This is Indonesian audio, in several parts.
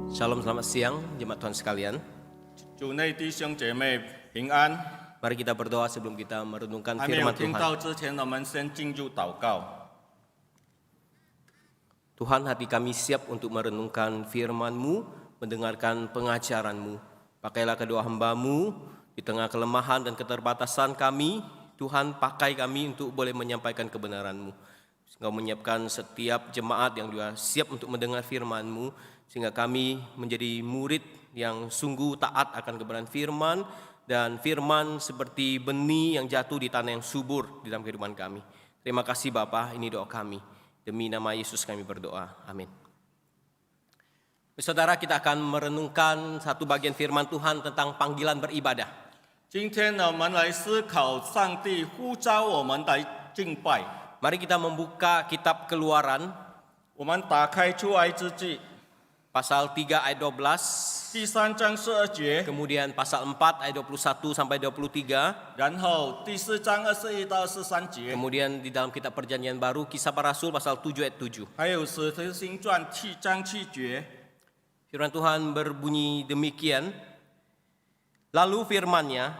Shalom, selamat siang jemaat Tuhan sekalian. 主内弟兄姐妹平安。 Mari kita berdoa sebelum kita merenungkan 还没有 firman 听 Tuhan. 到之前，我们先进入祷告。 Tuhan, hati kami siap untuk merenungkan firman-Mu, mendengarkan pengajaran-Mu. Pakailah kedua hamba-Mu di tengah kelemahan dan keterbatasan kami. Tuhan, pakai kami untuk boleh menyampaikan kebenaran-Mu. Engkau menyiapkan setiap jemaat yang juga siap untuk mendengar firman-Mu, sehingga kami menjadi murid yang sungguh taat akan kebenaran firman, dan firman seperti benih yang jatuh di tanah yang subur di dalam kehidupan kami. Terima kasih Bapa, ini doa kami. Demi nama Yesus kami berdoa. Amin. Saudara, kita akan merenungkan satu bagian firman Tuhan tentang panggilan beribadah. 今天呢，我们来思考上帝呼召我们来敬拜。 Mari kita membuka kitab Keluaran 我们打开出埃及记 pasal 3 ayat 12, 第3章12节， kemudian pasal 4 ayat 21 sampai 23, 然后第4章21到23节， kemudian di dalam kitab Perjanjian Baru Kisah Para Rasul pasal 7 ayat 7. 还有使徒行传7章7节。 Firman Tuhan berbunyi demikian. Lalu firman-Nya,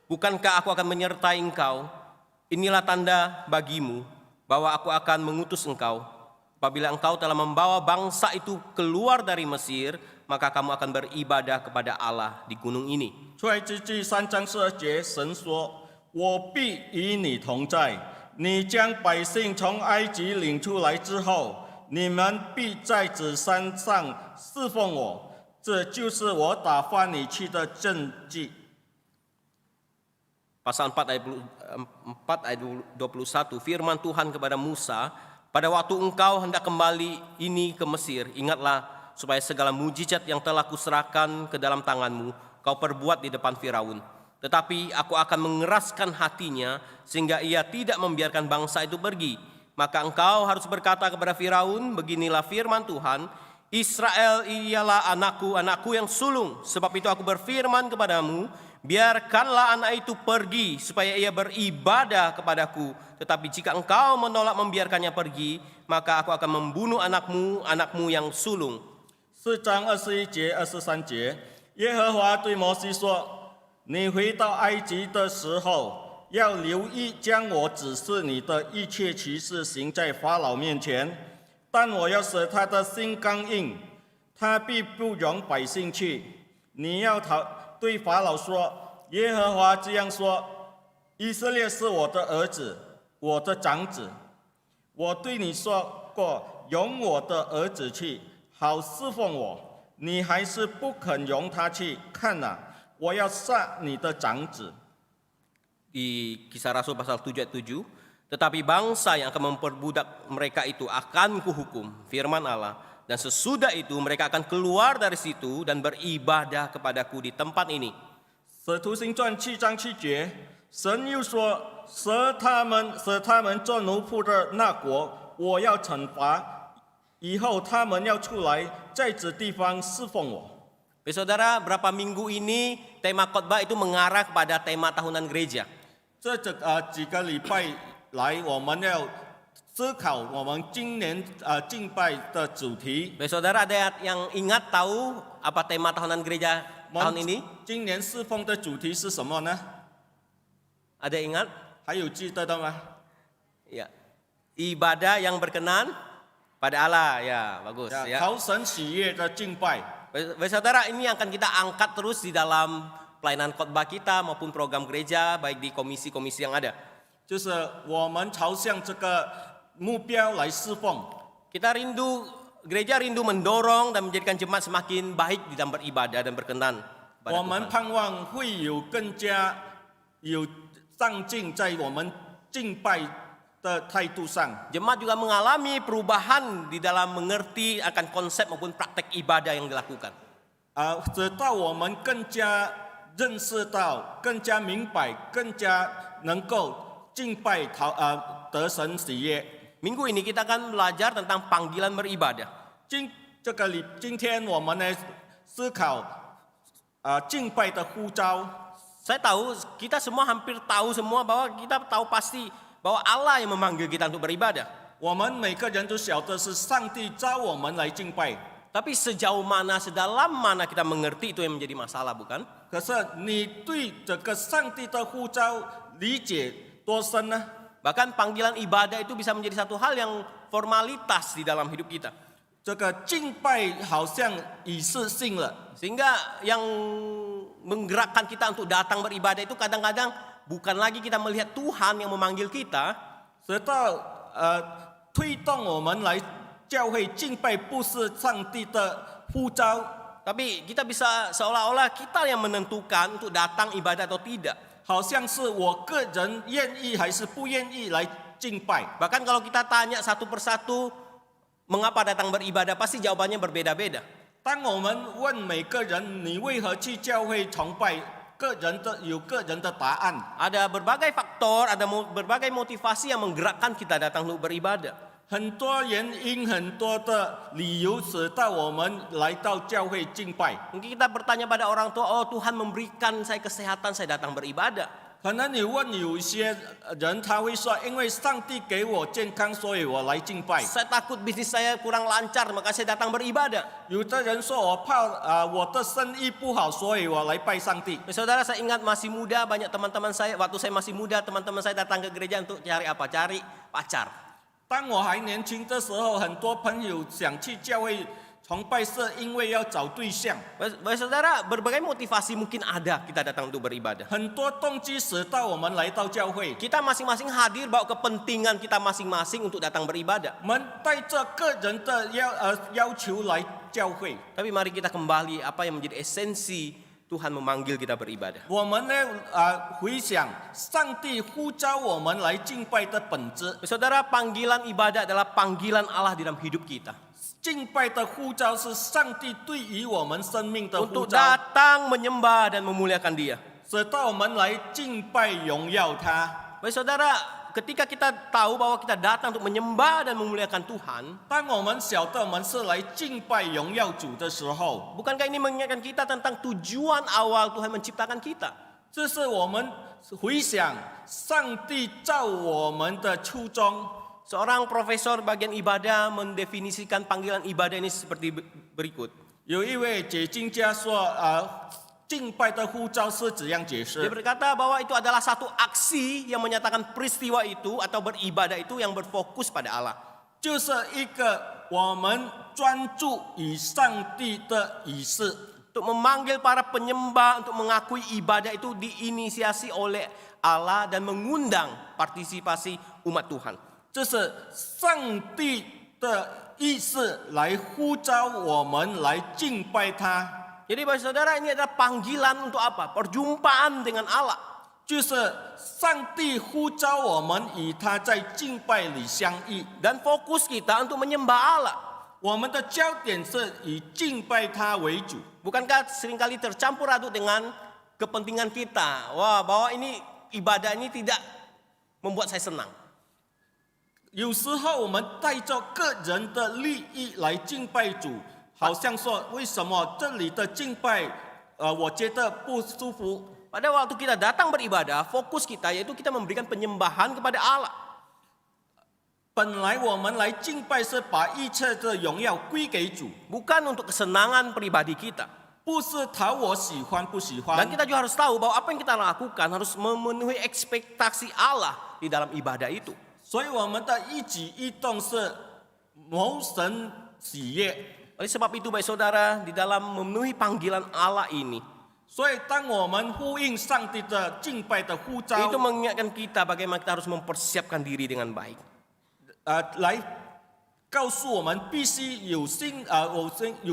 bukankah aku akan menyertai engkau? Inilah tanda bagimu bahwa aku akan mengutus engkau. Apabila engkau telah membawa bangsa itu keluar dari Mesir, maka kamu akan beribadah kepada Allah di gunung ini. 出埃及记3章12节，神说：“我必与你同在。你将百姓从埃及领出来之后，你们必在此山上侍奉我。这就是我打发你去的证据。” Pasal 4 ayat 21, firman Tuhan kepada Musa, pada waktu engkau hendak kembali ini ke Mesir, ingatlah supaya segala mujizat yang telah kuserahkan ke dalam tanganmu, kau perbuat di depan Firaun. Tetapi aku akan mengeraskan hatinya, sehingga ia tidak membiarkan bangsa itu pergi. Maka engkau harus berkata kepada Firaun, beginilah firman Tuhan, Israel ialah anakku, anakku yang sulung. Sebab itu aku berfirman kepadamu, biarkanlah anak itu pergi supaya ia beribadah kepadaku. Tetapi jika engkau menolak membiarkannya pergi, maka aku akan membunuh anakmu, anakmu yang sulung. 4章21节、23节，耶和华对摩西说：“你回到埃及的时候，要留意将我指示你的一切奇事行在法老面前。但我要使他的心刚硬，他必不容百姓去。你要对法老说：耶和华这样说：以色列是我的儿子，我的长子。我对你说过，容我的儿子去，好侍奉我。你还是不肯容他去，看哪，我要杀你的长子。” Di Kisah Rasul pasal 7 ayat 7, tetapi bangsa yang akan memperbudak mereka itu akan kuhukum, firman Allah. Dan sesudah itu mereka akan keluar dari situ dan beribadah kepadaku di tempat ini. 使徒行传7章7节，神又说：“使他们做奴仆的那国，我要惩罚。以后他们要出来，在此地方侍奉我。” Saudara, berapa minggu ini tema khotbah itu mengarah kepada tema tahunan gereja. 这几个礼拜来，我们要思考我们今年敬拜的主题。 Saudara, ada yang ingat tahu apa tema tahunan gereja tahun ini? 今年侍奉的主题是什么呢？ Ada yang ingat? 还有记得的吗？ Ya. Ibadah yang berkenan pada Allah. Ya, bagus. 讨神喜悦的敬拜。 Saudara, ini akan kita angkat terus di dalam pelayanan khotbah kita maupun program gereja, baik di komisi-komisi yang ada. 就是我们朝向这个目标来侍奉。 Kita rindu, gereja rindu mendorong dan menjadikan jemaat semakin baik di dalam beribadah dan berkenan pada 我们 Tuhan. 盼望会有更加有上进在我们敬拜的态度上。 Jemaat juga mengalami perubahan di dalam mengerti akan konsep maupun praktek ibadah yang dilakukan. 直到我们更加认识到、更加明白、更加能够敬拜得神喜悦。 Minggu ini kita akan belajar tentang panggilan beribadah. 今天我们来思考敬拜的呼召。 Saya tahu, kita semua hampir tahu semua bahwa kita tahu pasti bahwa Allah yang memanggil kita untuk beribadah. 我们每个人都晓得是上帝召我们来敬拜。Tapi sejauh mana, sedalam mana kita mengerti itu yang menjadi masalah, bukan? 可是你对这个上帝的呼召理解多深呢？ Bahkan panggilan ibadah itu bisa menjadi satu hal yang formalitas di dalam hidup kita. 这个敬拜好像仪式性了， Sehingga yang menggerakkan kita untuk datang beribadah itu kadang-kadang bukan lagi kita melihat Tuhan yang memanggil kita, 直到推动我们来教会敬拜，不是上帝的呼召， tapi kita bisa seolah-olah kita yang menentukan untuk datang ibadah atau tidak. 好像是我个人愿意还是不愿意来敬拜。 Bahkan kalau kita tanya satu persatu mengapa datang beribadah, pasti jawabannya berbeda-beda. 当我们问每个人你为何去教会崇拜，有个人的答案。 Ada berbagai faktor, ada berbagai motivasi yang menggerakkan kita datang untuk beribadah. 很多原因，很多的理由，使到我们来到教会敬拜。 Mungkin kita bertanya pada orang tua, oh Tuhan memberikan saya kesehatan, saya datang beribadah. 可能你问有一些人，他会说：“因为上帝给我健康，所以我来敬拜。” Saya takut bisnis saya kurang lancar, maka saya datang beribadah. 有的人说：“我怕我的生意不好，所以我来拜上帝。” Saudara, saya ingat masih muda, banyak teman-teman saya, waktu saya masih muda, teman-teman saya datang ke gereja untuk cari apa? Cari pacar. 当我还年轻的时候，很多朋友想去教会崇拜，是因为要找对象。 Baik saudara, berbagai motivasi mungkin ada kita datang untuk beribadah. 很多动机使到我们来到教会。 Kita masing-masing hadir bawa kepentingan kita masing-masing untuk datang beribadah. 我们带着个人的要求来教会。 Tapi mari kita kembali apa yang menjadi esensi Tuhan memanggil kita beribadah. 我们呢回想上帝呼召我们来敬拜的本质。 Saudara, panggilan ibadah adalah panggilan Allah di dalam hidup kita. 敬拜的呼召是上帝对于我们生命的呼 Untuk 召， datang menyembah dan memuliakan Dia. 使到我们来敬拜荣耀他。 Baik saudara, ketika kita tahu bahwa kita datang untuk menyembah dan memuliakan Tuhan, 当我们晓得我们是来敬拜荣耀主的时候， bukankah ini mengingatkan kita tentang tujuan awal Tuhan menciptakan kita? 这是我们回想上帝造我们的初衷。 Seorang profesor bagian ibadah mendefinisikan panggilan ibadah ini seperti berikut. 有一位解经家说，敬拜的呼召是怎样解 Dia 释？ berkata bahwa itu adalah satu aksi yang menyatakan peristiwa itu atau beribadah itu yang berfokus pada Allah. 就是一个我们专注于上帝的仪式。 Untuk memanggil para penyembah untuk mengakui ibadah itu diinisiasi oleh Allah dan mengundang partisipasi umat Tuhan. 这是上帝的意思来呼召我们来敬拜他， Jadi Bapak Saudara, ini adalah panggilan untuk apa? Perjumpaan dengan Allah. 就是上帝呼召我们与他在敬拜里相遇。 Dan fokus kita untuk menyembah Allah. 我们的焦点是以敬拜他为主。 Bukankah seringkali tercampur aduk dengan kepentingan kita? Wah, bahwa ini ibadah ini tidak membuat saya senang. 有时候我们带着个人的利益来敬拜主，好像说为什么这里的敬拜，我觉得不舒服。 Pada waktu kita datang beribadah, fokus kita yaitu kita memberikan penyembahan kepada Allah. 本来我们来敬拜是把一切的荣耀归给主， Bukan untuk kesenangan pribadi kita. 不是讨我喜欢不喜欢。 Dan kita juga harus tahu bahwa apa yang kita lakukan harus memenuhi ekspektasi Allah di dalam ibadah itu. 所以我们的一举一动是谋神喜悦。 Oleh sebab itu baik saudara, di dalam memenuhi panggilan Allah ini, 所以当我们呼应上帝的敬拜的呼召， itu mengingatkan kita bagaimana kita harus mempersiapkan diri dengan baik. 来告诉我们必须有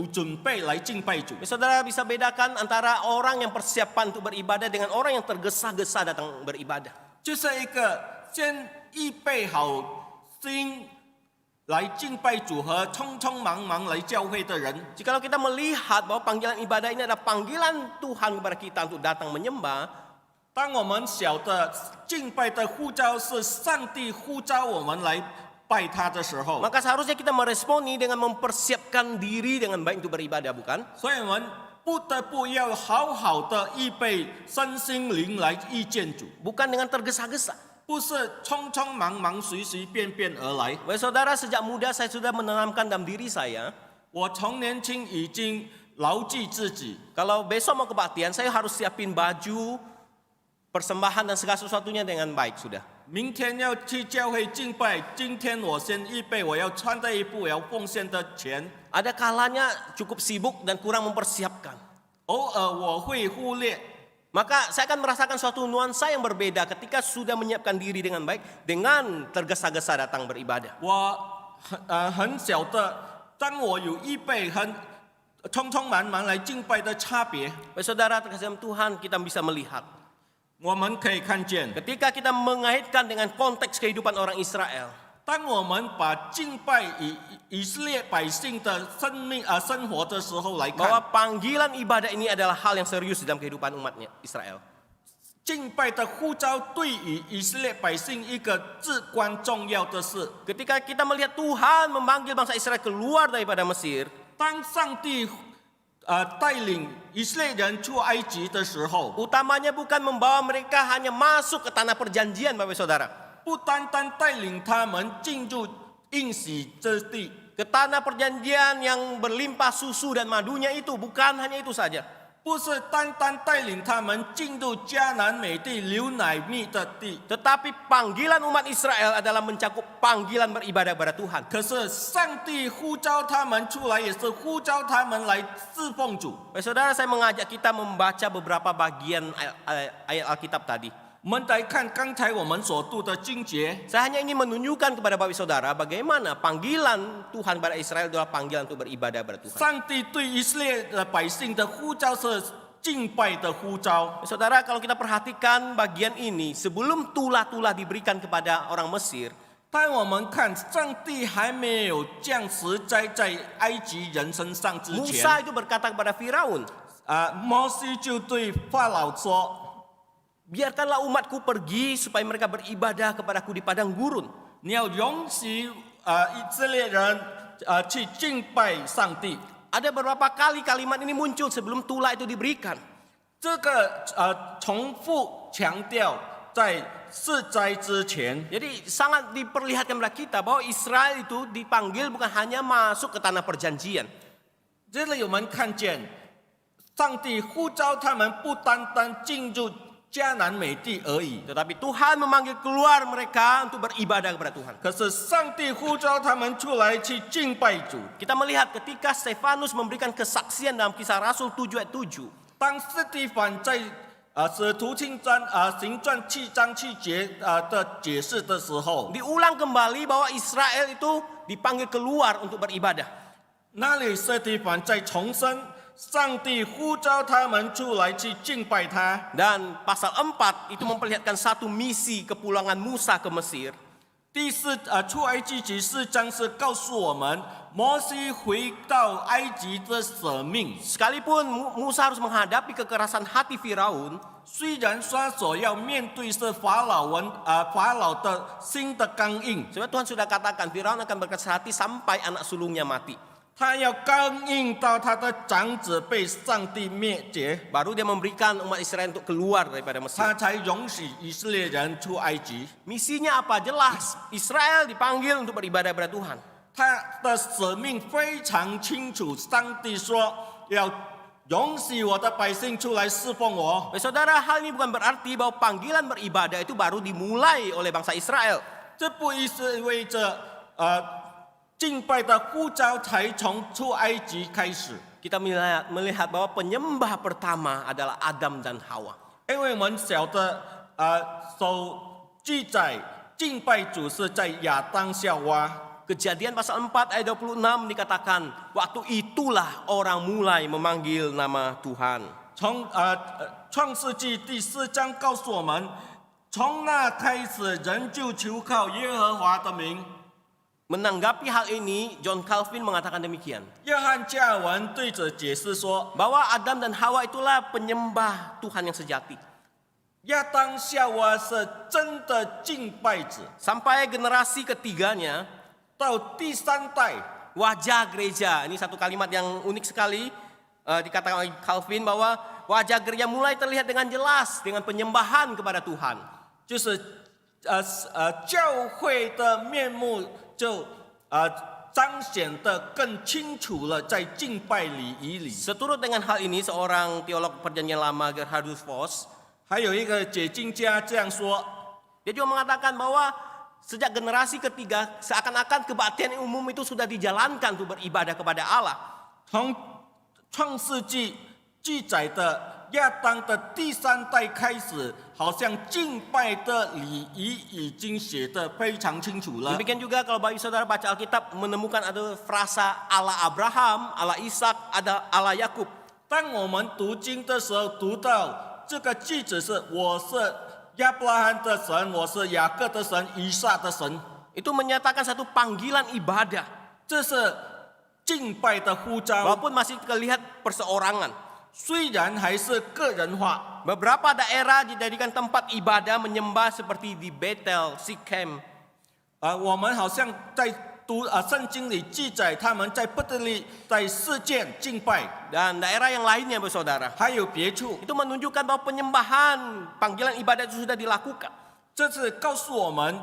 准备来敬拜主。 Saudara bisa bedakan antara orang yang persiapan untuk beribadah dengan orang yang tergesa-gesa datang beribadah. 就是一个先预备好心来敬拜主和匆匆忙忙来教会的人。 Jikalau kita melihat bahwa panggilan ibadah ini adalah panggilan Tuhan kepada kita untuk datang menyembah, 当我们晓得敬拜的呼召是上帝呼召我们来拜他的时候， maka seharusnya kita meresponi dengan mempersiapkan diri dengan baik untuk beribadah, bukan? 所以我们不得不要好好的预备身心灵来遇见主， Bukan dengan tergesa-gesa. 不是匆匆忙忙随随便便而来。 Baik saudara, sejak muda saya sudah menanamkan dalam diri saya 我从年轻已经牢记自己， Kalau besok mau kebaktian, saya harus siapin baju, persembahan dan segala sesuatunya dengan baik sudah. 明天要去教会敬拜，今天我先预备我要穿的衣服，我要奉献的钱。 Ada kalanya cukup sibuk dan kurang mempersiapkan. 偶尔我会忽略， Maka saya akan merasakan suatu nuansa yang berbeda ketika sudah menyiapkan diri dengan baik, dengan tergesa-gesa datang beribadah. 我很晓得，当我有预备很匆匆忙忙来敬拜的差别， Saudara terkasih dalam Tuhan, kita bisa melihat 我们可以看见。 ketika kita mengaitkan dengan konteks kehidupan orang Israel, 当我们把敬拜以色列百姓的生活的时候来 bahwa 看， panggilan ibadah ini adalah hal yang serius dalam kehidupan umatnya Israel. 敬拜的呼召对于以色列百姓一个至关重要的事。 Ketika kita melihat Tuhan memanggil bangsa Israel keluar daripada Mesir, 当上帝带领以色列人出埃及的时候， utamanya bukan membawa mereka hanya masuk ke tanah perjanjian, Bapak Saudara, 不单单带领他们进入应许之地， ke tanah perjanjian yang berlimpah susu dan madunya itu, bukan hanya itu saja. 不是单单带领他们进入迦南美地流奶蜜的地。 Tetapi panggilan umat Israel adalah mencakup panggilan beribadah kepada Tuhan. 可是上帝呼召他们出来，也是呼召他们来侍奉主。 Bapak Saudara, saya mengajak kita membaca beberapa bagian ayat Alkitab tadi. 我们来看刚才我们所读的经节， Saya hanya ingin menunjukkan kepada Bapak Saudara bagaimana panggilan Tuhan pada Israel adalah panggilan untuk beribadah kepada Tuhan. 上帝对以色列的百姓的呼召是敬拜的呼召。 Saudara, kalau kita perhatikan bagian ini, sebelum tulah-tulah diberikan kepada orang Mesir, 当我们看上帝还没有降十灾在埃及人身上之前， Musa itu berkata kepada Firaun, 摩西就对法老说 biarkanlah umatku pergi supaya mereka beribadah kepadaku di padang gurun.：“ 你要允许以色列人去敬拜上帝。” Ada beberapa kali kalimat ini muncul sebelum tulah itu diberikan. 这个重复强调在四灾之前， Jadi sangat diperlihatkan kepada kita bahwa Israel itu dipanggil bukan hanya masuk ke tanah perjanjian. 这里我们看见上帝呼召他们不单单进入迦南美地而已， Tetapi Tuhan memanggil keluar mereka untuk beribadah kepada Tuhan. 可是上帝呼召他们出来去敬拜主。 Kita melihat ketika Stefanus memberikan kesaksian dalam Kisah Rasul 7 ayat 7. 当斯蒂凡在使徒行传行传7章7节的解释的时候， Diulang kembali bahwa Israel itu dipanggil keluar untuk beribadah. 那里斯蒂凡在重申上帝呼召他们出来去敬拜他。 Dan pasal 4 itu memperlihatkan satu misi kepulangan Musa ke Mesir. 出埃及记4章是告诉我们摩西回到埃及的使命。 Sekalipun Musa harus menghadapi kekerasan hati Firaun, 虽然他所要面对是法老的心的刚硬， sebab Tuhan sudah katakan Firaun akan berkeras hati sampai anak sulungnya mati. 他要刚硬到他的长子被上帝灭绝， Baru dia memberikan umat Israel untuk keluar daripada 他 Mesir. 才容许以色列人出埃及。 Misinya apa? Jelas. Israel dipanggil untuk beribadah kepada Tuhan. 他的使命非常清楚，上帝说要容许我的百姓出来侍奉我。 Saudara, hal ini bukan berarti bahwa panggilan beribadah itu baru dimulai oleh bangsa Israel. 这不意味着敬拜的呼召才从出埃及开始， Kita melihat bahwa penyembah pertama adalah Adam dan Hawa. 因为我们晓得所记载敬拜主是在亚当夏娃。 Kejadian pasal 4 ayat 26 dikatakan, waktu itulah orang mulai memanggil nama Tuhan. 从创世纪第4章告诉我们，从那开始人就求靠耶和华的名。 Menanggapi hal ini, John Calvin mengatakan demikian, 约翰加尔文对着解释说， bahwa Adam dan Hawa itulah penyembah Tuhan yang sejati. 亚当夏娃是真的敬拜者， Sampai generasi ketiganya, 到第3代， wajah gereja, ini satu kalimat yang unik sekali, dikatakan oleh Calvin bahwa wajah gereja mulai terlihat dengan jelas dengan penyembahan kepada Tuhan. 就是教会的面目就彰显得更清楚了，在敬拜礼仪里。 Seturut dengan hal ini, seorang teolog Perjanjian Lama Gerhardus Voss, 还有一个解经家这样说： dia juga mengatakan bahwa sejak generasi ketiga seakan-akan kebaktian umum itu sudah dijalankan untuk beribadah kepada Allah. 从创世纪记载的亚当的第3代开始，好像敬拜的礼仪已经写得非常清楚了。 Demikian juga kalau bagi saudara baca Alkitab menemukan ada frasa Allah Abraham, Allah Ishak, ada Allah Yakub. 当我们读经的时候，读到这个句子是“我是亚伯拉罕的神，我是雅各的神，以撒的神 Itu menyatakan satu panggilan ibadah. ”，这是敬拜的呼召。 Walaupun masih terlihat perseorangan. 虽然还是个人化， Beberapa daerah dijadikan tempat ibadah menyembah seperti di Bethel, Sikhem. 我们好像在读圣经里记载，他们在伯特利、在示剑敬拜， Dan daerah yang lainnya bersaudara. 还有别处。 Itu menunjukkan bahwa penyembahan, panggilan ibadah itu sudah dilakukan. 这是告诉我们，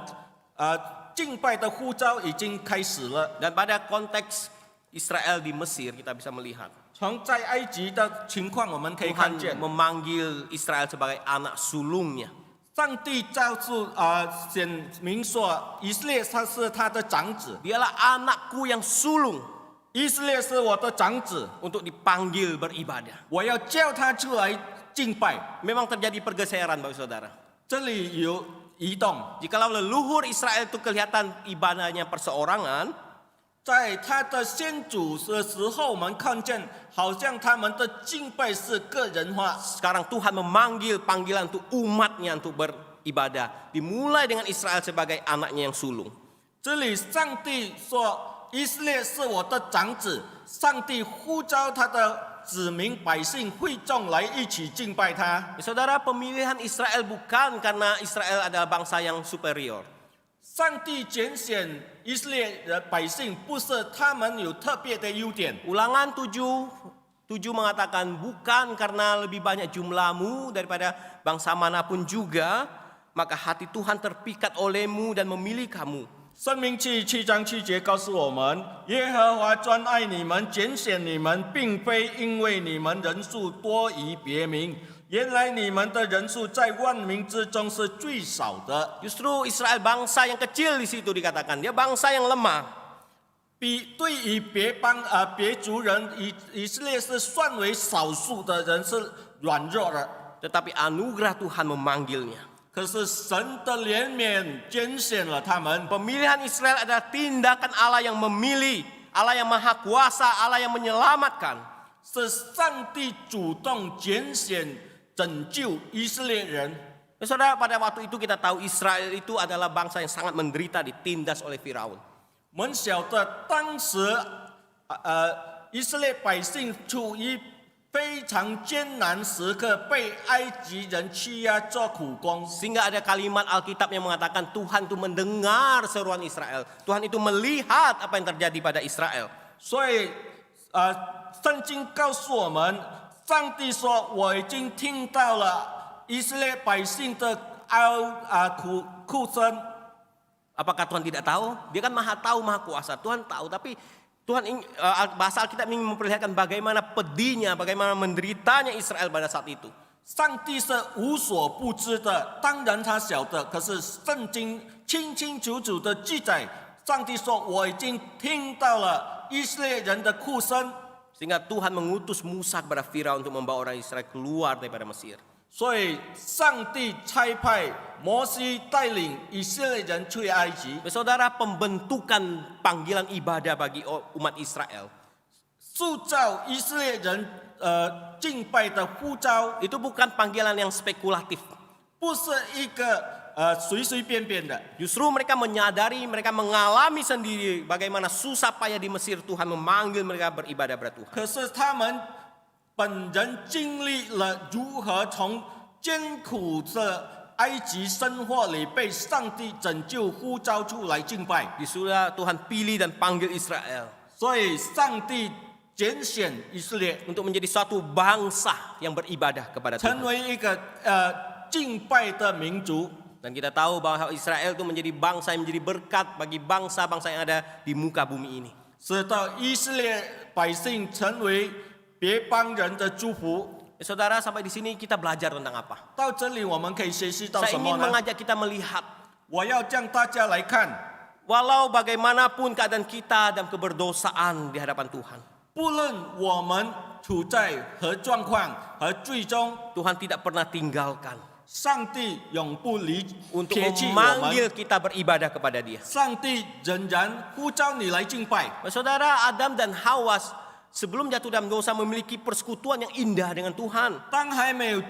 敬拜的呼召已经开始了。 Dan pada konteks Israel di Mesir kita bisa melihat. 从在埃及的情况，我们可以看 Tuhan 见， memanggil Israel sebagai anak sulungnya. 上帝告诉显明说，以色列他是他的长子， Dialah anakku yang sulung 以色列是我的长子， untuk dipanggil beribadah. 我要叫他出来敬拜。 Memang terjadi pergeseran bagi saudara. 这里有移动， Jikalau leluhur Israel itu kelihatan ibadahnya perseorangan, 在他的先祖的时候，我们看见好像他们的敬拜是个人化。 sekarang Tuhan memanggil panggilan untuk umatnya untuk beribadah. Dimulai dengan Israel sebagai anaknya yang sulung. 这里上帝说，以色列是我的长子，上帝呼召他的子民百姓会众来一起敬拜他。 Saudara, pemilihan Israel bukan karena Israel adalah bangsa yang superior. 上帝拣选以色列的百姓，不是他们有特别的优点。 Ulangan 7 mengatakan bukan karena lebih banyak jumlahmu daripada bangsa manapun juga, maka hati Tuhan terpikat olehmu dan memilih kamu. 申命记7章7节告诉我们，耶和华专爱你们，拣选你们，并非因为你们人数多于别民。原来你们的人数在万民之中是最少的。 Justru Israel bangsa yang kecil di situ dikatakan. Dia bangsa yang lemah. 对于别族人，以色列是算为少数的人，是软弱的。 Tetapi anugerah Tuhan memanggilnya. 可是神的怜悯拣选了他们。 Pemilihan Israel adalah tindakan Allah yang memilih. Allah yang maha kuasa, Allah yang menyelamatkan. 是上帝主动拣选拯救以色列人。 Saudara, pada waktu itu kita tahu Israel itu adalah bangsa yang sangat menderita ditindas oleh Firaun. 我们晓得当时，以色列百姓处于非常艰难时刻，被埃及人欺压做苦工。 Sehingga ada kalimat Alkitab yang mengatakan Tuhan itu mendengar seruan Israel. Tuhan itu melihat apa yang terjadi pada Israel. 所以，圣经告诉我们，上帝说：“我已经听到了以色列百姓的哭声。” Apakah Tuhan tidak tahu? Dia kan maha tahu, maha kuasa. Tuhan tahu, tapi Tuhan bahasa Alkitab ingin memperlihatkan bagaimana pedihnya, bagaimana menderitanya Israel pada saat itu. 上帝是无所不知的，当然他晓得。可是圣经清清楚楚的记载，上帝说：“我已经听到了以色列人的哭声。” Sehingga Tuhan mengutus Musa kepada Firaun untuk membawa orang Israel keluar daripada Mesir. 所以，上帝差派摩西带领以色列人出埃及， Saudara, pembentukan panggilan ibadah bagi umat Israel 塑造以色列人敬拜的呼召， itu bukan panggilan yang spekulatif. 不是一个随随便便的。 Justru mereka menyadari, mereka mengalami sendiri bagaimana susah payah di Mesir Tuhan memanggil mereka beribadah kepada Tuhan. 可是他们本人经历了如何从艰苦的埃及生活里被上帝拯救呼召出来敬拜， Disuruh Tuhan pilih dan panggil Israel 所以上帝拣选以色列 untuk menjadi suatu bangsa yang beribadah kepada 成 Tuhan. 为一个敬拜的民族。 Dan kita tahu bahwa Israel itu menjadi bangsa yang menjadi berkat bagi bangsa-bangsa yang ada di muka bumi ini. 使到以色列百姓成为别邦人的祝福。 Saudara, sampai di sini kita belajar tentang apa? 到这里我们可以学习到 Saya 什么 ingin 呢？ mengajak kita melihat 我要让大家来看， walau bagaimanapun keadaan kita dalam keberdosaan di hadapan Tuhan, 不论我们处在何状况和最终， Tuhan tidak pernah tinggalkan 上帝永不untuk 撇弃我 memanggil 们。 kita beribadah kepada Dia. 上帝仍然呼召你来敬拜。 Saudara, Adam dan Hawa sebelum jatuh dalam dosa memiliki persekutuan yang indah dengan Tuhan. 当还没有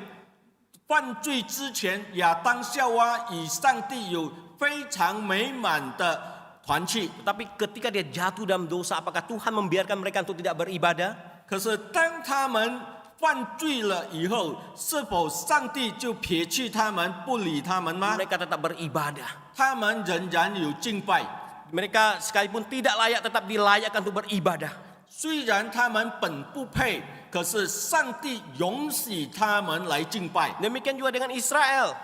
犯罪之前，亚当夏娃与上帝有非常美满的团契。 Tetapi ketika dia jatuh dalam dosa, apakah Tuhan membiarkan mereka untuk tidak beribadah? 可是当他们犯罪了以后，是否上帝就撇弃他们，不理他们吗？ Mereka tetap beribadah. 他们仍然有敬拜， Mereka sekalipun tidak layak tetap dilayakkan untuk beribadah. 虽然他们本不配，可是上帝允许他们来敬拜， Demikian juga dengan Israel.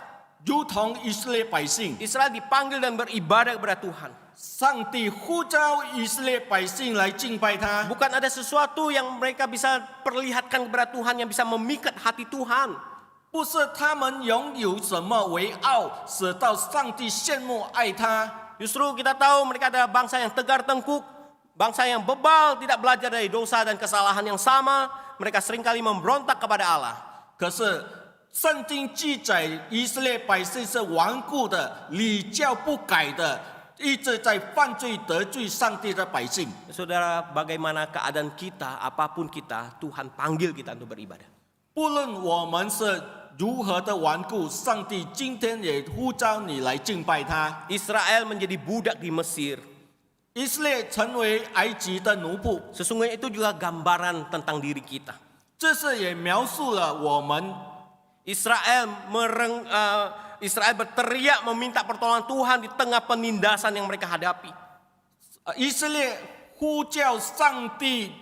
如同以色列百姓。 Israel dipanggil dan beribadah kepada Tuhan. 上帝呼召以色列百姓来敬拜他， Bukan ada sesuatu yang mereka bisa perlihatkan kepada Tuhan yang bisa memikat hati Tuhan. 不是他们拥有什么为傲，使到上帝羡慕爱他。 Justru kita tahu mereka adalah bangsa yang tegar tengkuk, bangsa yang bebal, tidak belajar dari dosa dan kesalahan yang sama. Mereka seringkali memberontak kepada Allah. 可是圣经记载，以色列百姓是顽固的、礼教不改的，一直在犯罪得罪上帝的百姓。 Saudara, bagaimana keadaan kita, apapun kita, Tuhan panggil kita untuk beribadah. 不论我们是如何的顽固，上帝今天也呼召你来敬拜他。 Israel menjadi budak di Mesir. 以色列成为埃及的奴仆， Sesungguhnya itu juga gambaran tentang diri kita. 这是也描述了我们 Israel berteriak meminta pertolongan Tuhan di tengah penindasan yang mereka hadapi. 以色列呼叫上帝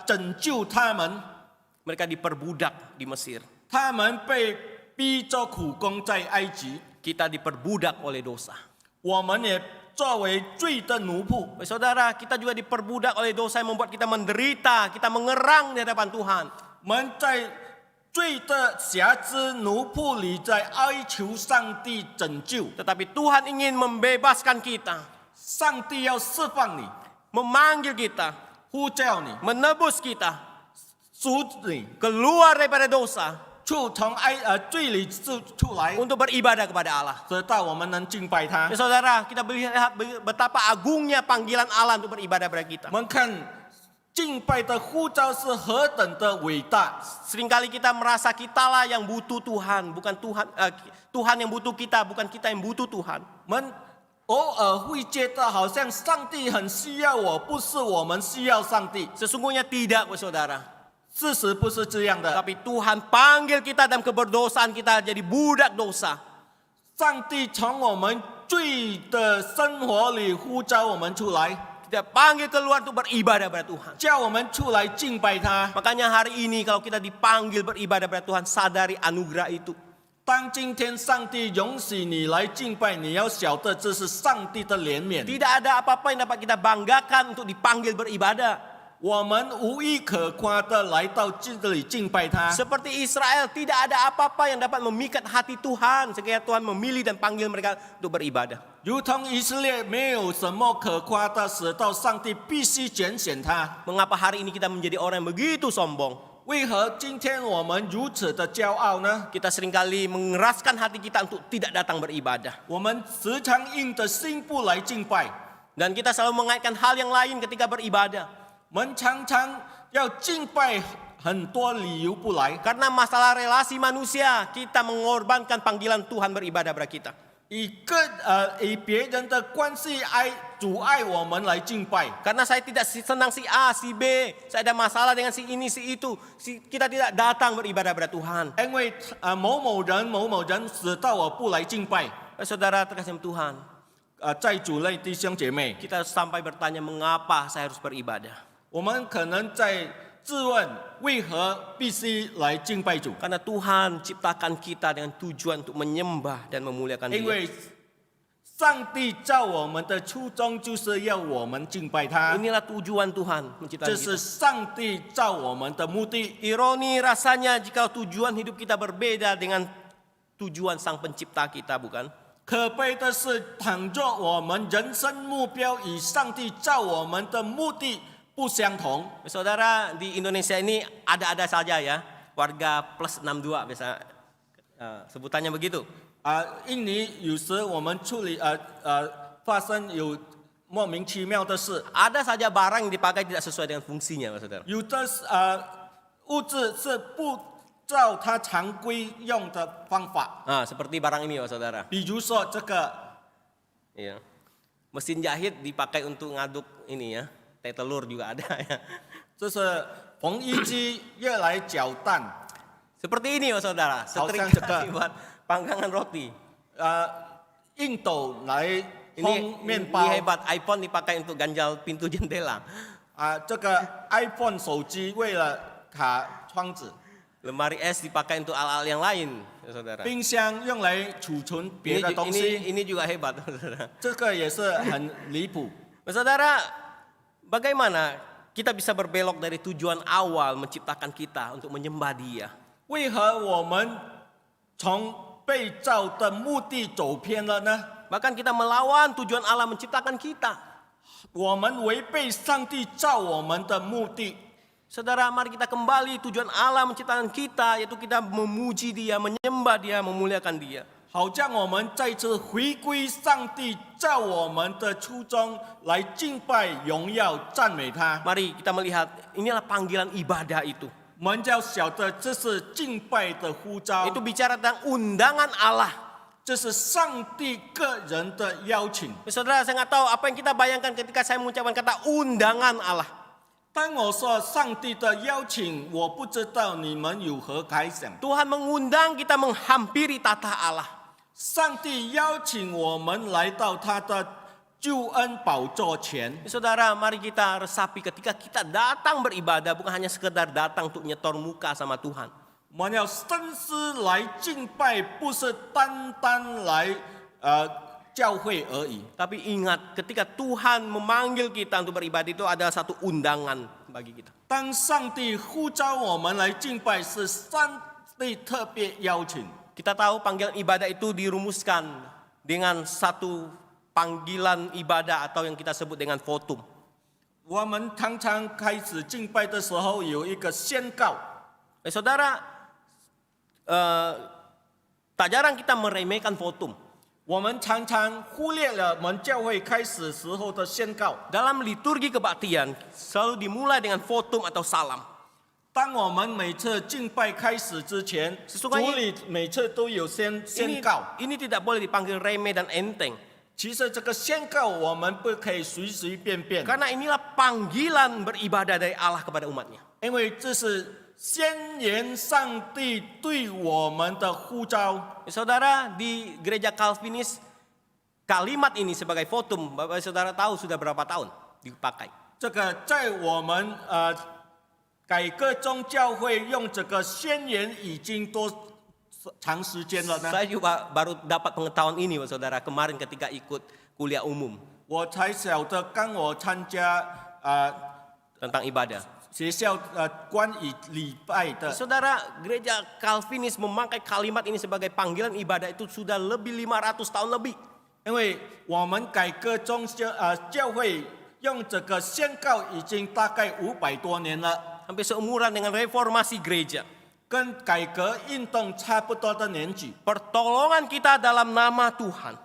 拯救他们， Mereka diperbudak di Mesir. 他们被逼着苦工在埃及， Kita diperbudak oleh dosa. 我们也作为罪的奴仆。 Saudara, kita juga diperbudak oleh dosa yang membuat kita menderita, kita mengerang di hadapan Tuhan. 我们在罪的辖制奴仆里，在哀求上帝拯救。 Tetapi Tuhan ingin membebaskan kita, 上帝要释放你， memanggil kita, 呼叫你， menebus kita, 赎你， keluar daripada dosa 从罪里出来， untuk beribadah kepada Allah. 直到我们能敬拜他。 Saudara, kita melihat betapa agungnya panggilan Allah untuk beribadah kepada kita. 我们看敬拜的呼召是何等的伟大。 Seringkali kita merasa kitalah yang butuh Tuhan, bukan Tuhan yang butuh kita, bukan kita yang butuh Tuhan. 我们偶尔会觉得好像上帝很需要我，不是我们需要上帝。 Sesungguhnya tidak, saudara. 事实不是这样的， Tapi Tuhan panggil kita dalam keberdosaan kita jadi budak dosa. 上帝从我们罪的生活里呼召我们出来， Kita panggil keluar untuk beribadah pada Tuhan. 叫我们出来敬拜他。 Makanya hari ini kalau kita dipanggil beribadah pada Tuhan, sadari anugerah itu. 当今天上帝允许你来敬拜，你要晓得这是上帝的怜悯。 Tidak ada apa-apa yang dapat kita banggakan untuk dipanggil beribadah. 我们无意可夸的来到这里敬拜他， Seperti Israel, tidak ada apa-apa yang dapat memikat hati Tuhan sehingga Tuhan memilih dan panggil mereka untuk beribadah. 如同以色列没有什么可夸的，使到上帝必须拣选他。 Mengapa hari ini kita menjadi orang yang begitu sombong? 为何今天我们如此的骄傲呢？ Kita seringkali mengeraskan hati kita untuk tidak datang beribadah. 我们时常硬着心不来敬拜， Dan kita selalu mengaitkan hal yang lain ketika beribadah. 我们常常要敬拜，很多理由不来， Karena masalah relasi manusia, kita mengorbankan panggilan Tuhan beribadah pada kita. 以别人的关系阻碍我们来敬拜。 Karena saya tidak senang si A, si B, saya ada masalah dengan si ini, si itu. Kita tidak datang beribadah pada Tuhan. 因为某某人使到我不来敬拜。 Saudara terkasih Tuhan, 在主内弟兄姐妹， kita sampai bertanya mengapa saya harus beribadah. 我们可能在自问，为何必须来敬拜主？ Karena Tuhan ciptakan kita dengan tujuan untuk menyembah dan memuliakan 因 Dia. 为上帝造我们的初衷就是要我们敬拜他， Inilah tujuan Tuhan 这 menciptakan 是 kita. 上帝造我们的目的。 Ironi rasanya jika tujuan hidup kita berbeda dengan tujuan Sang Pencipta kita, bukan? 可悲的是，倘若我们人生目标与上帝造我们的目的不相同， Saudara, di Indonesia ini ada-ada saja ya, warga plus 62 biasa sebutannya begitu. 印尼有时我们处理发生有莫名其妙的事， Ada saja barang yang dipakai tidak sesuai dengan fungsinya, saudara. 有的物质是不照它常规用的方法， Seperti barang ini, saudara. 比如说这个 Iya. Mesin jahit dipakai untuk ngaduk ini ya, teh telur juga ada ya. 这是缝衣机越来搅蛋， Seperti ini, saudara. Hausan Setrika juga. buat panggangan roti. 熨斗来 Ini, 烘面 ini 包。 hebat. iPhone dipakai untuk ganjal pintu jendela. 这个 iPhone 手机为了卡窗子， Lemari es dipakai untuk hal-hal yang lain, ya, saudara. 冰箱用来储存别的东西， Ini juga hebat, saudara. 这个也是很离谱。 Saudara, bagaimana kita bisa berbelok dari tujuan awal menciptakan kita untuk menyembah Dia? 为何我们从被造的目的走偏了呢？ Bahkan kita melawan tujuan Allah menciptakan kita. 我们违背上帝造我们的目的。 Saudara, mari kita kembali tujuan Allah menciptakan kita, yaitu kita memuji Dia, menyembah Dia, memuliakan Dia. 好像我们再次回归上帝造我们的初衷，来敬拜、荣耀、赞美他。 Mari kita melihat, inilah panggilan ibadah itu. 我们要晓得，这是敬拜的呼召， Itu bicara tentang undangan Allah. 这是上帝个人的邀请。 Saudara, saya nggak tahu apa yang kita bayangkan ketika saya mengucapkan kata undangan Allah. 当我说上帝的邀请，我不知道你们有何感想。 Tuhan mengundang kita menghampiri tata Allah. 上帝邀请我们来到他的救恩宝座前。 Saudara, mari kita resapi ketika kita datang beribadah, bukan hanya sekedar datang untuk nyetor muka sama Tuhan. 我们要深思来敬拜，不是单单来教会而已。 Tapi ingat, ketika Tuhan memanggil kita untuk beribadah, itu adalah satu undangan bagi kita. 当上帝呼召我们来敬拜，是上帝特别邀请。 Kita tahu panggilan ibadah itu dirumuskan dengan satu panggilan ibadah atau yang kita sebut dengan votum. 我们常常开始敬拜的时候有一个宣告， Saudara, tak jarang kita meremehkan votum. 我们常常忽略了我们教会开始时候的宣告。 Dalam liturgi kebaktian selalu dimulai dengan votum atau salam. 当我们每次敬拜开始之前，主 Sesungguhnya 里每次都有宣 Ini, 告。 ini tidak boleh dipanggil remeh dan enteng. 其实这个宣告我们不可以随随便便， Karena inilah panggilan beribadah dari Allah kepada umatnya. 因为这是宣言上帝对我们的呼召。 Saudara, di gereja Calvinis, kalimat ini sebagai votum, Bapak Saudara tahu sudah berapa tahun dipakai. 这个在我们改革宗教会用这个宣言已经多长时间了呢？ Saya juga baru dapat pengetahuan ini, Bapak Saudara, kemarin ketika ikut kuliah umum 我才晓得，当我参加tentang ibadah. 学校关于礼拜的， Saudara, gereja Calvinis memakai kalimat ini sebagai panggilan ibadah itu sudah lebih 500 tahun lebih. 因为我们改革宗教会用这个宣告已经大概500多年了， Hampir seumuran dengan reformasi gereja. 跟改革运动差不多的年纪。 Pertolongan kita dalam nama Tuhan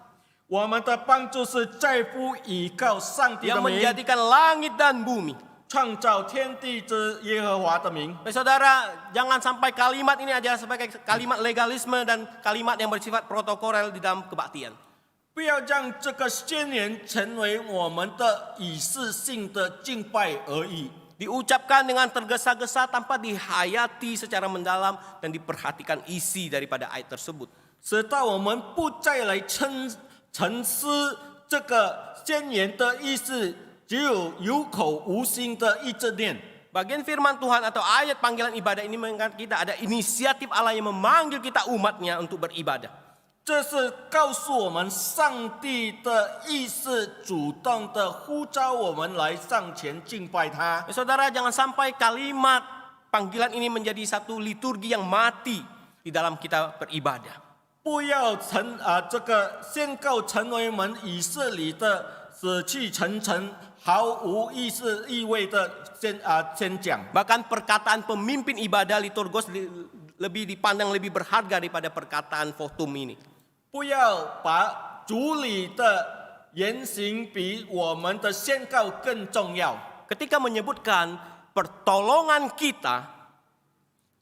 我们的帮助是在乎倚靠上帝的 yang 名， menjadikan langit dan bumi. 创造天地之耶和华的名。 Saudara, jangan sampai kalimat ini adalah sebagai kalimat legalisme dan kalimat yang bersifat protokoler di dalam kebaktian. 不要让这个宣言成为我们的仪式性的敬拜而已。 Diucapkan dengan tergesa-gesa tanpa dihayati secara mendalam dan diperhatikan isi daripada ayat tersebut. 直到我们不再来沉思这个宣言的意思，只有口无心的一直念。 Bagian firman Tuhan atau ayat panggilan ibadah ini mengingat kita ada inisiatif Allah yang memanggil kita umatnya untuk beribadah. 这是告诉我们上帝的意思，主动的呼召我们来上前敬拜他。 Saudara, jangan sampai kalimat panggilan ini menjadi satu liturgi yang mati di dalam kita beribadah. 不要这个宣告成为我们以色列的死气沉沉、毫无意思意味的宣讲。 Bahkan perkataan pemimpin ibadah liturgos lebih dipandang lebih berharga daripada perkataan votum ini. 不要把主理的言行比我们的宣告更重要。 Ketika menyebutkan pertolongan kita,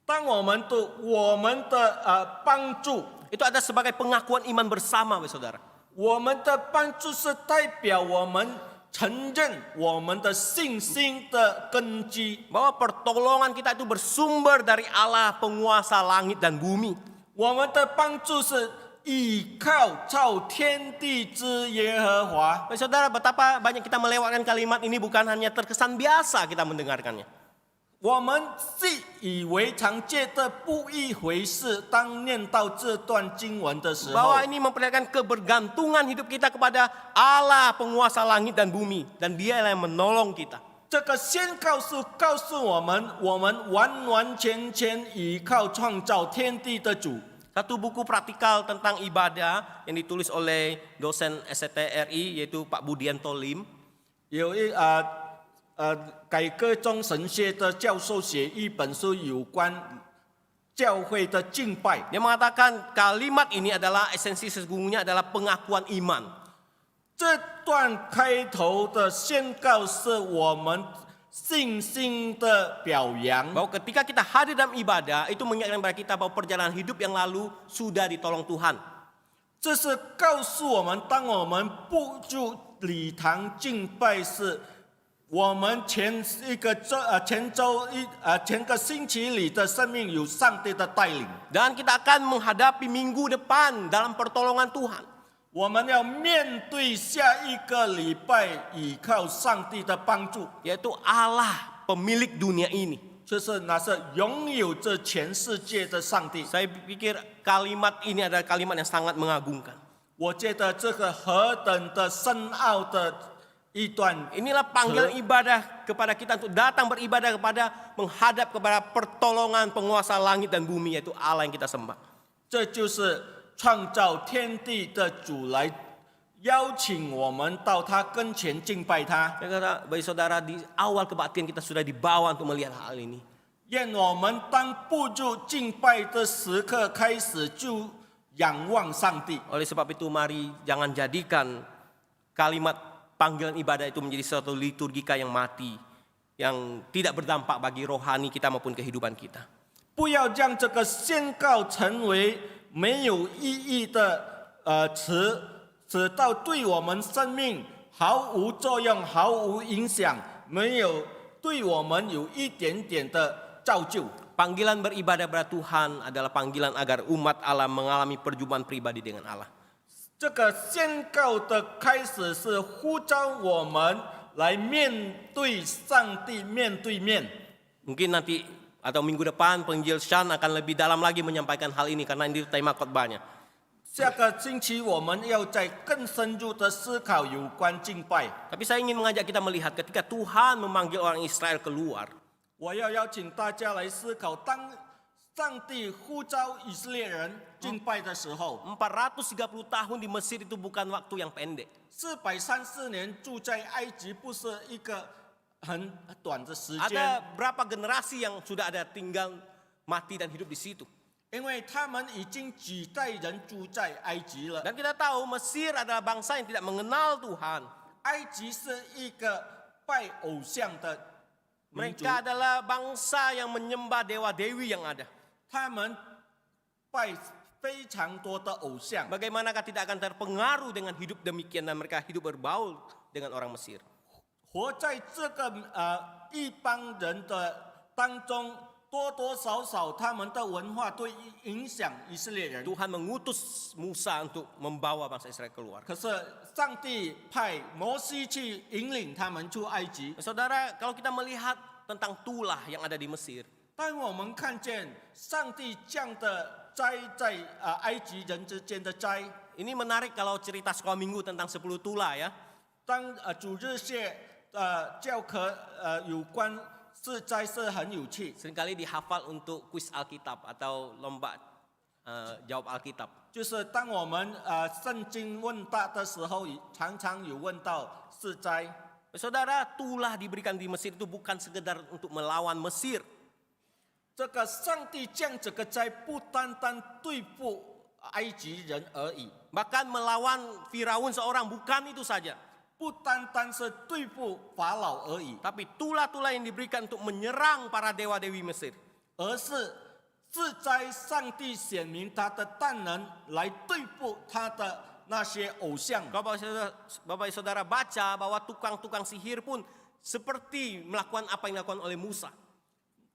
当我们的帮助， itu ada sebagai pengakuan iman bersama, saudara. 我们的帮助是代表我们承认我们的信心的根基。 Bahwa pertolongan kita itu bersumber dari Allah penguasa langit dan bumi. 我们的帮助是倚靠造天地之耶和华。 Saudara, betapa banyak kita melewatkan kalimat ini bukan hanya terkesan biasa kita mendengarkannya. 我们习以为常，觉得不一回事。当念到这段经文的时候， Bahwa ini memperlihatkan kebergantungan hidup kita kepada Allah penguasa langit dan bumi. Dan dia yang menolong kita. 这个宣告是告诉我们，我们完完全全依靠创造天地的主。 Satu buku praktikal tentang ibadah yang ditulis oleh dosen STRI yaitu Pak Budianto Lim. 有改革中神学的教授写一本书，有关教会的敬拜。 Dia mengatakan kalimat ini adalah esensi sesungguhnya adalah pengakuan iman. 这段开头的宣告是我们信心的表扬。 Bahwa ketika kita hadir dalam ibadah itu mengingatkan kepada kita bahwa perjalanan hidup yang lalu sudah ditolong Tuhan. 这是告诉我们，当我们步入礼堂敬拜时，我们前个星期里的生命有上帝的带领。 Dan kita akan menghadapi minggu depan dalam pertolongan Tuhan. 我们要面对下一个礼拜，依靠上帝的帮助， Yaitu Allah pemilik dunia ini. 就是那是拥有这全世界的上帝。 Saya pikir kalimat ini adalah kalimat yang sangat mengagumkan. 我觉得这个何等的深奥的一段， Inilah panggilan ibadah kepada kita untuk datang beribadah kepada menghadap kepada pertolongan penguasa langit dan bumi yaitu Allah yang kita sembah. 这就是创造天地的主来邀请我们到他跟前敬拜他。 Saya kata bagi saudara di awal kebaktian kita sudah dibawa untuk melihat hal ini. 愿我们当步入敬拜的时刻开始，就仰望上帝。 Oleh sebab itu mari jangan jadikan kalimat panggilan ibadah itu menjadi suatu liturgika yang mati, yang tidak berdampak bagi rohani kita maupun kehidupan kita. 不要让这个宣告成为没有意义的词，直到对我们生命毫无作用、毫无影响，没有对我们有一点点的造就。 Panggilan beribadah kepada Tuhan adalah panggilan agar umat Allah mengalami perjumpaan pribadi dengan Allah. 这个宣告的开始是呼召我们来面对上帝，面对面。 Mungkin nanti atau minggu depan penginjil Sean akan lebih dalam lagi menyampaikan hal ini karena ini tema khotbahnya. 下个星期我们要再更深入的思考有关敬拜。 Tapi saya ingin mengajak kita melihat ketika Tuhan memanggil orang Israel keluar. 我要邀请大家来思考，当上帝呼召以色列人敬拜的时候430 tahun di Mesir itu bukan waktu yang pendek. ，434年住在埃及不是一个很短的时间， Ada berapa generasi yang sudah ada tinggal mati dan hidup di situ. 因为他们已经几代人住在埃及了。 Dan kita tahu Mesir adalah bangsa yang tidak mengenal Tuhan. 埃及是一个拜偶像的民族， Mereka adalah bangsa yang menyembah dewa-dewi yang ada. 他们拜非常多的偶像。 Bagaimanakah tidak akan terpengaruh dengan hidup demikian dan mereka hidup berbaur dengan orang Mesir. 活在这个一帮人的当中，多多少少他们的文化对影响以色列人。 Tuhan mengutus Musa untuk membawa bangsa Israel keluar. 可是上帝派摩西去引领他们出埃及。 Saudara, kalau kita melihat tentang tulah yang ada di Mesir, 当我们看见上帝降的斋在埃及人之间的斋。 Ini menarik kalau cerita sekolah minggu tentang 10 tula ya. 当主日学教科有关是斋是很有趣， Seringkali dihafal untuk kuis Alkitab atau lomba jawab Alkitab. 就是当我们圣经问答的时候，常常有问到是斋。 Saudara, tulah diberikan di Mesir itu bukan sekedar untuk melawan Mesir. 这个上帝降这个灾不单单对付埃及人而已， Bahkan melawan Firaun seorang, bukan itu saja. 不单单是对付法老而已， Tapi tulah-tulah yang diberikan untuk menyerang para dewa-dewi Mesir. 而是在上帝显明他的大能来对付他的那些偶像。 Kalau Bapak Saudara baca bahwa tukang-tukang sihir pun seperti melakukan apa yang dilakukan oleh Musa.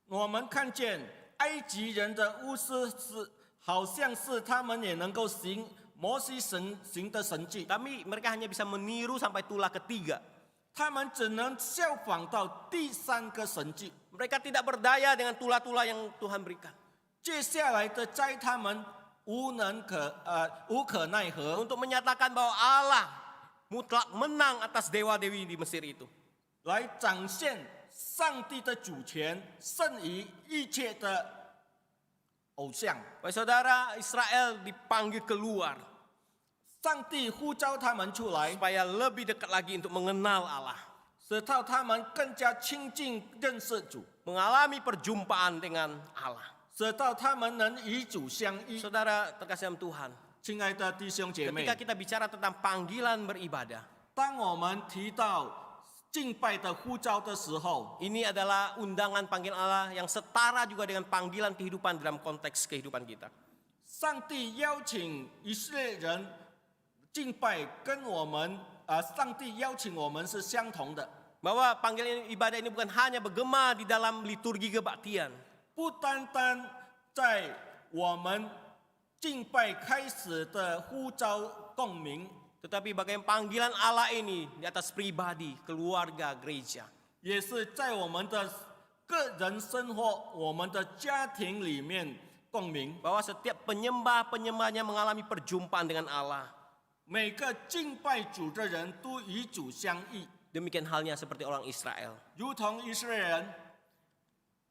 我们看见埃及人的巫师是好像是他们也能够行摩西行的神迹， Tapi mereka hanya bisa meniru sampai tulah ketiga. 他们只能效仿到第三个神迹， Mereka tidak berdaya dengan tulah-tulah yang Tuhan berikan. 接下来的灾他们无可奈何， Untuk menyatakan bahwa Allah mutlak menang atas dewa-dewi di Mesir itu. 来展现上帝的主权胜于一切的偶像。 Bapak Saudara, Israel dipanggil keluar 上帝呼召他们出来， supaya lebih dekat lagi untuk mengenal Allah, 使到他们更加亲近认识主， mengalami perjumpaan dengan Allah. 使到他们能与主相依。 Saudara terkasih dalam Tuhan, 亲爱的弟兄姐妹 ketika，kita bicara tentang panggilan beribadah, 当我们提到敬拜的呼召的时候， ini adalah undangan panggilan Allah yang setara juga dengan panggilan kehidupan dalam konteks kehidupan kita. 上帝邀请以色列人敬拜，跟我们上帝邀请我们是相同的。 Bahwa panggilan ibadah ini bukan hanya bergema di dalam liturgi kebaktian, 不单单在我们敬拜开始的呼召共鸣， tetapi bagaimana panggilan Allah ini di atas pribadi, keluarga, gereja. 也是在我们的个人生活、我们的家庭里面共鸣。 Bahwa setiap penyembah-penyembahnya mengalami perjumpaan dengan Allah. 每个敬拜主的人都与主相遇， Demikian halnya seperti orang Israel. 如同以色列人，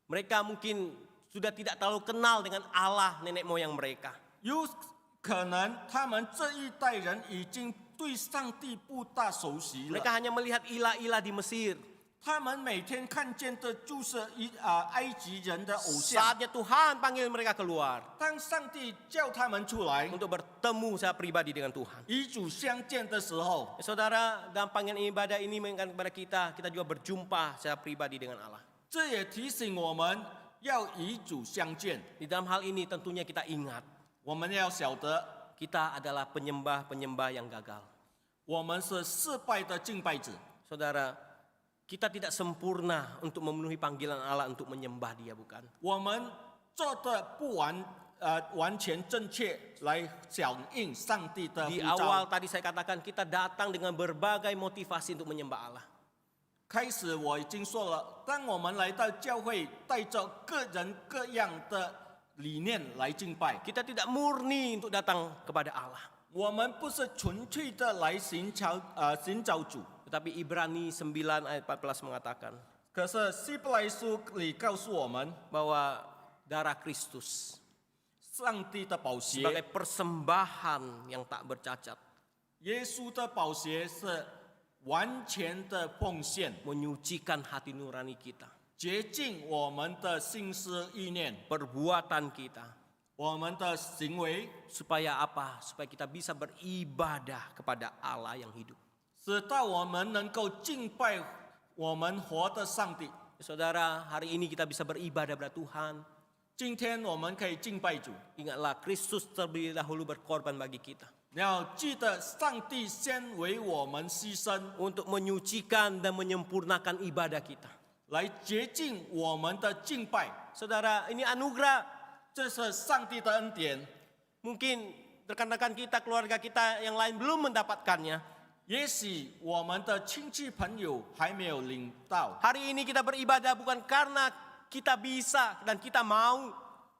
Mereka mungkin sudah tidak terlalu kenal dengan Allah nenek moyang mereka. 有可能他们这一代人已经对上帝不大熟悉了。 Mereka hanya melihat ilah-ilah di Mesir. 他们每天看见的就是埃及人的偶像。 Saatnya Tuhan panggil mereka keluar 当上帝叫他们出来 untuk bertemu secara pribadi dengan Tuhan. 与主相见的时候， Saudara, dalam panggilan ibadah ini mengingatkan kepada kita juga berjumpa secara pribadi dengan Allah. 这也提醒我们要与主相见。 Di dalam hal ini tentunya kita ingat, 我们要晓得， kita adalah penyembah-penyembah yang gagal. 我们是失败的敬拜者。 Saudara, kita tidak sempurna untuk memenuhi panggilan Allah untuk menyembah Dia, bukan? 我们做的不完全正确，来响应上帝的呼 Di 召。 awal tadi saya katakan kita datang dengan berbagai motivasi untuk menyembah Allah. 开始我已经说了，当我们来到教会，带着各人各样的理念来敬拜， Kita tidak murni untuk datang kepada Allah. 我们不是纯粹的来寻找主。 Tetapi Ibrani 9 ayat 14 mengatakan 可是希伯来书里告诉我们， bahwa darah Kristus 上帝的宝血， sebagai persembahan yang tak bercacat 耶稣的宝血是完全的奉献， menyucikan hati nurani kita, 洁净我们的心思意念， perbuatan kita, 我们的行为， supaya apa? Supaya kita bisa beribadah kepada Allah yang hidup. 使到我们能够敬拜我们活的上帝。 Saudara, hari ini kita bisa beribadah kepada Tuhan. 今天我们可以敬拜主， Ingatlah, Kristus terlebih dahulu berkorban bagi kita 你要记得上帝先为我们牺牲， untuk menyucikan dan menyempurnakan ibadah kita. 来洁净我们的敬拜。 Saudara, ini anugerah. 这是上帝的恩典。 Mungkin rekan-rekan kita, keluarga kita yang lain belum mendapatkannya. 也许我们的亲戚朋友还没有领到。 Hari ini kita beribadah bukan karena kita bisa dan kita mau.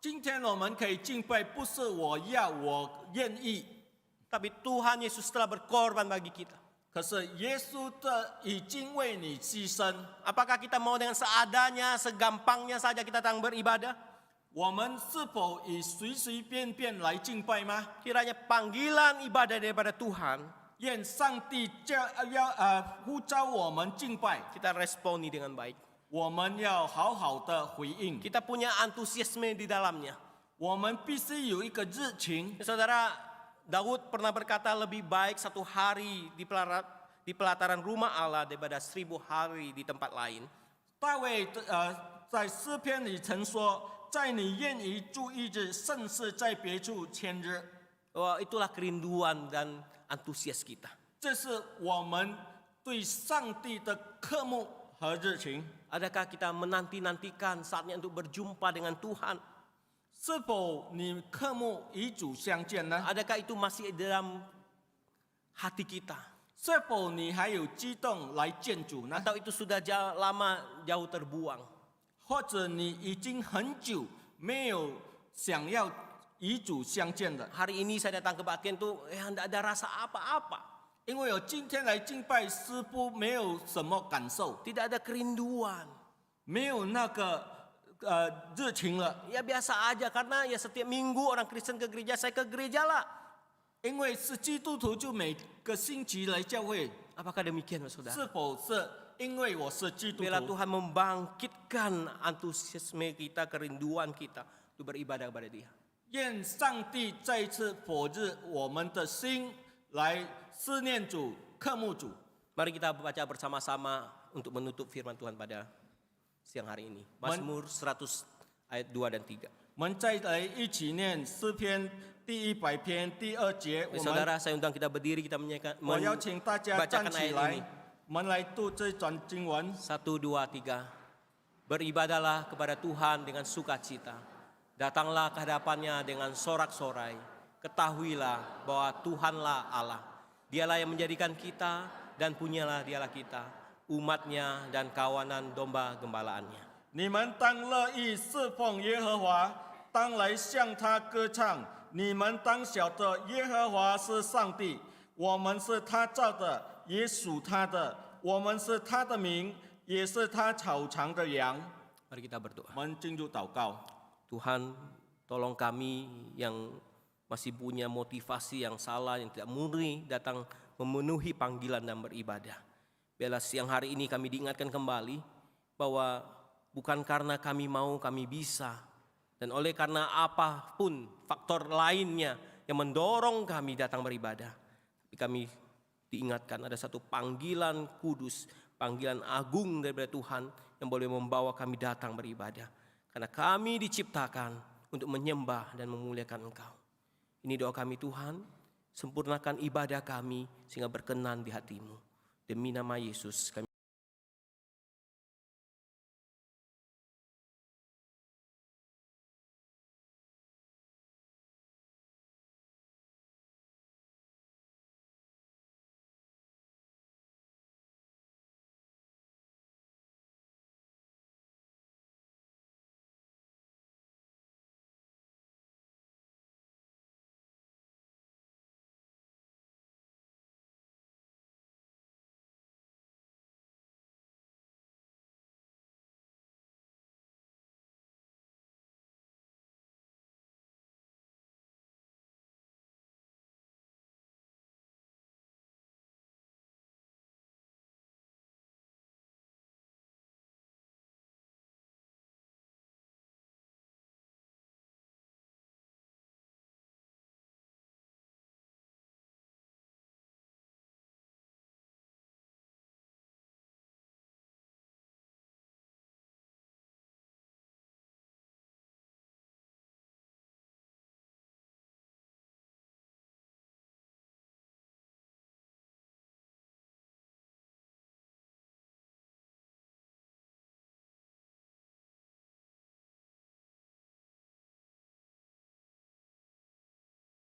今天我们可以敬拜，不是我要，我愿意， Tapi Tuhan Yesus telah berkorban bagi kita. 可是耶稣已经为你牺牲。 Apakah kita mau dengan seadanya, segampangnya saja kita datang beribadah? 我们是否以随随便便来敬拜吗？ Kiranya panggilan ibadah daripada Tuhan, 愿上帝呼召我们敬拜， kita responi dengan baik. 我们要好好的回应。 Kita punya antusiasme di dalamnya. 我们必须有一个热情。 Saudara, Daud pernah berkata lebih baik 1 hari di pelataran rumah Allah daripada 1000 hari di tempat lain. 大卫在诗篇里曾说：“在你愿意住1日，胜似在别处1000日。” Wah, itulah kerinduan dan antusias kita. 这是我们对上帝的渴慕和热情。 Adakah kita menanti-nantikan saatnya untuk berjumpa dengan Tuhan? 是否你渴慕与主相见呢？ Adakah itu masih dalam hati kita? 是否你还有激动来见主呢？ Atau itu sudah lama jauh terbuang? 或者你已经很久没有想要与主相见的？ Hari ini saya datang kebaktian tuh tidak ada rasa apa-apa. 因为我今天来敬拜，似乎没有什么感受， Tidak ada kerinduan. 没有那个热情了。 Ya biasa aja karena ya setiap minggu orang Kristen ke gereja, saya ke gereja lah. 因为是基督徒，就每个星期来教会。 Apakah demikian, saudara? 是否是因为我是基督 Bila 徒？ Tuhan membangkitkan antusiasme kita, kerinduan kita untuk beribadah kepada Dia. 愿上帝再一次火热我们的心，来思念主、渴慕主。 Mari kita baca bersama-sama untuk menutup firman Tuhan pada siang hari ini. Mazmur 100 ayat 2 dan 3. 我们再来一起念诗篇第100篇第2节。 Saudara, saya undang kita berdiri, kita 我邀请大家站 membacakan 起 ayat 来 ini. ，我们来读这段经文。 1, 2, 3. Beribadahlah kepada Tuhan dengan sukacita. Datanglah ke hadapannya dengan sorak-sorai. Ketahuilah bahwa Tuhanlah Allah. Dialah yang menjadikan kita dan punyalah dialah kita, umatnya dan kawanan domba gembalaannya. 你们当乐意侍奉耶和华，当来向他歌唱。你们当晓得耶和华是上帝，我们是他造的，也属他的。我们是他的民，也是他草场的羊。 Mari kita berdoa. 我们进入祷告。 Tuhan, tolong kami yang masih punya motivasi yang salah, yang tidak murni, datang memenuhi panggilan dan beribadah. Biarlah siang hari ini kami diingatkan kembali bahwa bukan karena kami mau, kami bisa. Dan oleh karena apapun faktor lainnya yang mendorong kami datang beribadah. Tapi kami diingatkan ada satu panggilan kudus, panggilan agung daripada Tuhan yang boleh membawa kami datang beribadah. Karena kami diciptakan untuk menyembah dan memuliakan Engkau. Ini doa kami Tuhan, sempurnakan ibadah kami sehingga berkenan di hati-Mu. Demi nama Yesus kami